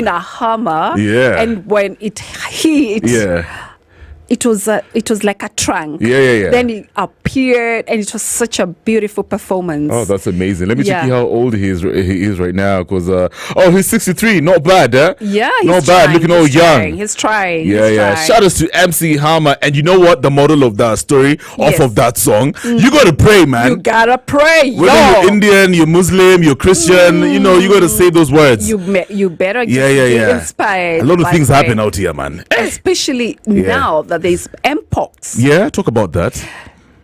in a hammer. Yeah. And when it hit, it was like a trunk. Yeah. Then it appeared, and it was such a beautiful performance. Oh, that's amazing. Let me check how old he is right now. Because he's 63. Not bad, eh? Yeah, not bad. Looking all young. He's trying. Yeah. Shout out to MC Hammer. And you know what? The model of that story, off of that song, you gotta pray, man. You gotta pray. Whether you're Indian, you're Muslim, you're Christian, you gotta say those words. You better be inspired. A lot of things happen out here, man. Especially now that there's Mpox. Yeah, talk about that.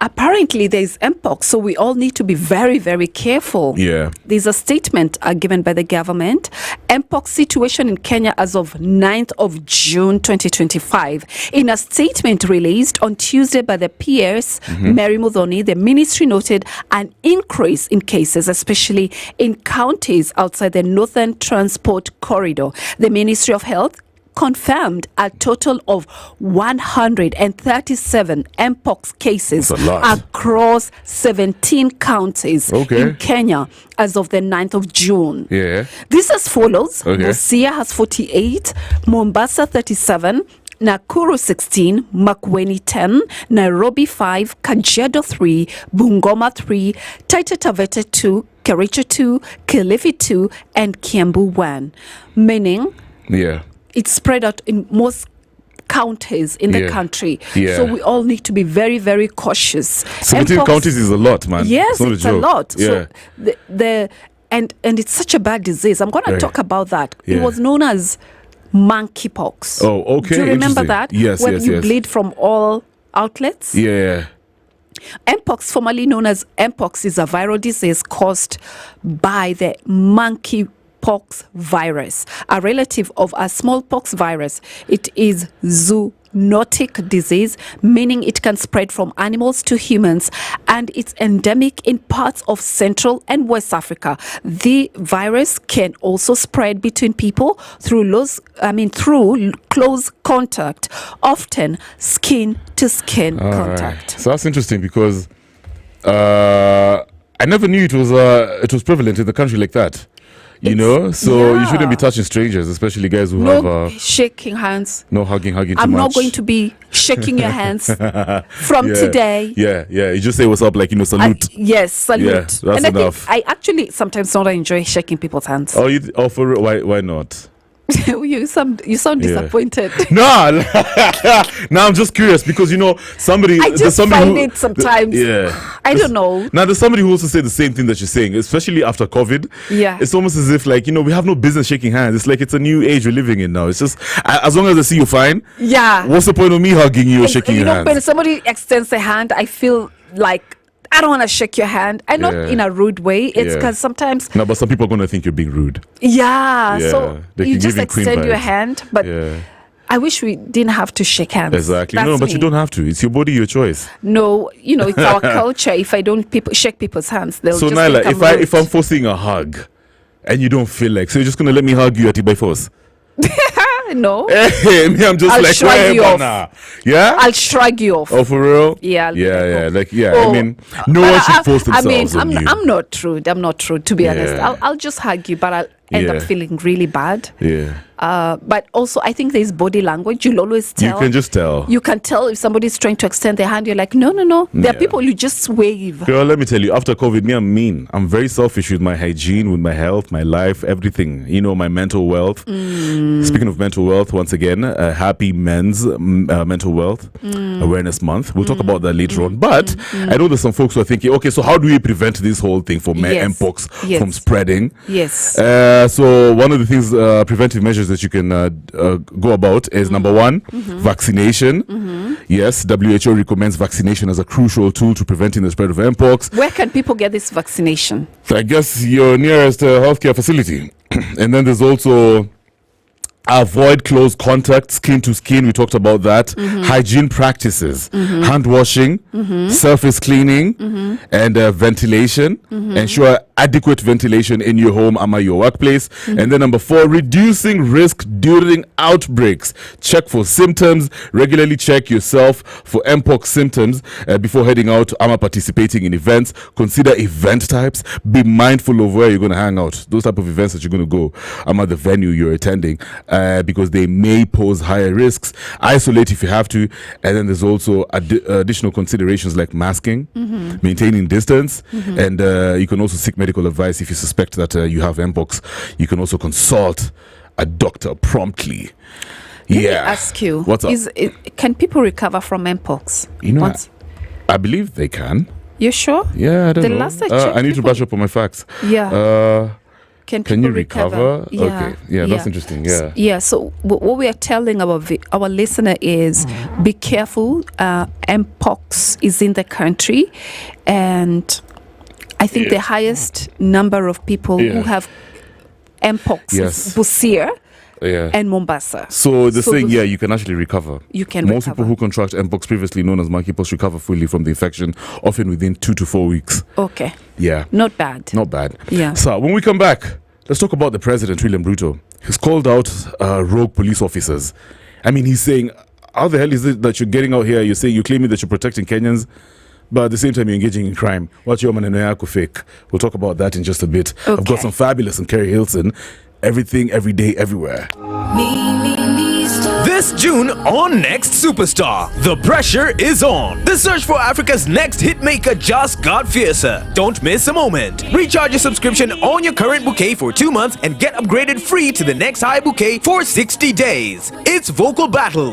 Apparently there's Mpox, so we all need to be very, very careful. Yeah. There's a statement given by the government. Mpox situation in Kenya as of 9th of June 2025. In a statement released on Tuesday by the PS, Mary Muthoni, the ministry noted an increase in cases, especially in counties outside the Northern Transport Corridor. The Ministry of Health confirmed a total of 137 Mpox cases across 17 counties in Kenya as of the 9th of June. Yeah. This as follows. Busia has 48, Mombasa 37, Nakuru 16, Makueni 10, Nairobi 5, Kajiado 3, Bungoma 3, Taita Taveta 2, Kericho 2, Kilifi 2, and Kiambu 1. Meaning, it's spread out in most counties in the country. So we all need to be very, very cautious. 17 counties is a lot, man. Yes, it's a lot. Yeah. So and it's such a bad disease. I'm going to talk about that. It was known as monkeypox. Oh, okay. Do you remember that? Yes, when you bleed from all outlets? Yeah. Mpox, formerly known as Mpox, is a viral disease caused by the monkeypox virus, a relative of a smallpox virus. It is zoonotic disease, meaning it can spread from animals to humans, and it's endemic in parts of Central and West Africa. The virus can also spread between people through close contact, often skin to skin contact. Right. So that's interesting because I never knew it was prevalent in the country like that. You shouldn't be touching strangers, especially guys who have shaking hands, no hugging too much. I'm not going to be shaking your hands from today. Yeah. You just say what's up, like salute. Yes, salute. Yeah, that's and enough. I actually sometimes don't enjoy shaking people's hands. Oh, for real? Why not? You sound disappointed. No, I'm just curious because somebody. I just find it sometimes. I don't know. Now there's somebody who also said the same thing that you're saying, especially after COVID. Yeah, it's almost as if we have no business shaking hands. It's like it's a new age we're living in now. It's just as long as I see you fine. Yeah. What's the point of me hugging you or shaking your hands? When somebody extends a hand, I feel like I don't want to shake your hand, and not in a rude way. It's because sometimes. No, but some people are going to think you're being rude. Yeah. So you just extend your hand, but I wish we didn't have to shake hands. Exactly. No, but you don't have to. It's your body, your choice. No, it's our culture. If I don't shake people's hands, they'll just Naila, if I'm forcing a hug, and you don't feel like, so you're just going to let me hug you at it by force? No. Me, I'm just I'll like, shrug you off. Yeah? I'll shrug you off. Oh, for real? Yeah. I mean, no one should force themselves on you. I'm not rude. To be honest. I'll just hug you, but I'll end up feeling really bad. Yeah. But also, I think there's body language. You'll always tell. You can just tell. You can tell if somebody's trying to extend their hand. You're like, no. There are people you just wave. Girl, let me tell you, after COVID, I'm mean. I'm very selfish with my hygiene, with my health, my life, everything. My mental wealth. Speaking of mental wealth, once again, happy Men's Mental Wealth Awareness Month. We'll talk about that later on. But I know there's some folks who are thinking, okay, so how do we prevent this whole thing from Mpox from spreading? Yes. So one of the things, preventive measures that you can go about is number one, vaccination. Yes, WHO recommends vaccination as a crucial tool to preventing the spread of Mpox. Where can people get this vaccination? So I guess your nearest healthcare facility. And then there's also Avoid close contact, skin to skin. We talked about that. Hygiene practices, hand washing, surface cleaning, and ventilation. Ensure adequate ventilation in your home or your workplace. And then number 4, reducing risk during outbreaks. Check for symptoms. Regularly check yourself for Mpox symptoms before heading out or participating in events. Consider event types. Be mindful of where you're going to hang out. Those type of events that you're going to go at the venue you're attending. Because they may pose higher risks. Isolate if you have to. And then there's also additional considerations like masking, maintaining distance, and you can also seek medical advice if you suspect that you have Mpox. You can also consult a doctor promptly. Let me ask you, what's up? Can people recover from Mpox? I believe they can. You sure? Yeah, I don't know. Last I checked, I need to brush up on my facts. Yeah. Can you recover? Yeah. Okay. Yeah, that's interesting. Yeah. Yeah. So what we are telling our listener is, be careful. Mpox is in the country, and I think the highest number of people who have Mpox is Busia and Mombasa. So saying, you can actually recover. You can Most recover. people who contract Mpox, previously known as monkeypox, recover fully from the infection, often within 2 to 4 weeks. Okay. Yeah. Not bad. Not bad. Yeah. So when we come back, let's talk about the president, William Ruto. He's called out rogue police officers. I mean, he's saying, how the hell is it that you're getting out here? You're claiming that you're protecting Kenyans, but at the same time you're engaging in crime. What's your maneno yako fake? We'll talk about that in just a bit. Okay. I've got some fabulous and Kerry Hilson. Everything, every day, everywhere. This June on Next Superstar, the pressure is on. The search for Africa's next hitmaker just got fiercer. Don't miss a moment. Recharge your subscription on your current bouquet for 2 months and get upgraded free to the next high bouquet for 60 days. It's Vocal Battle.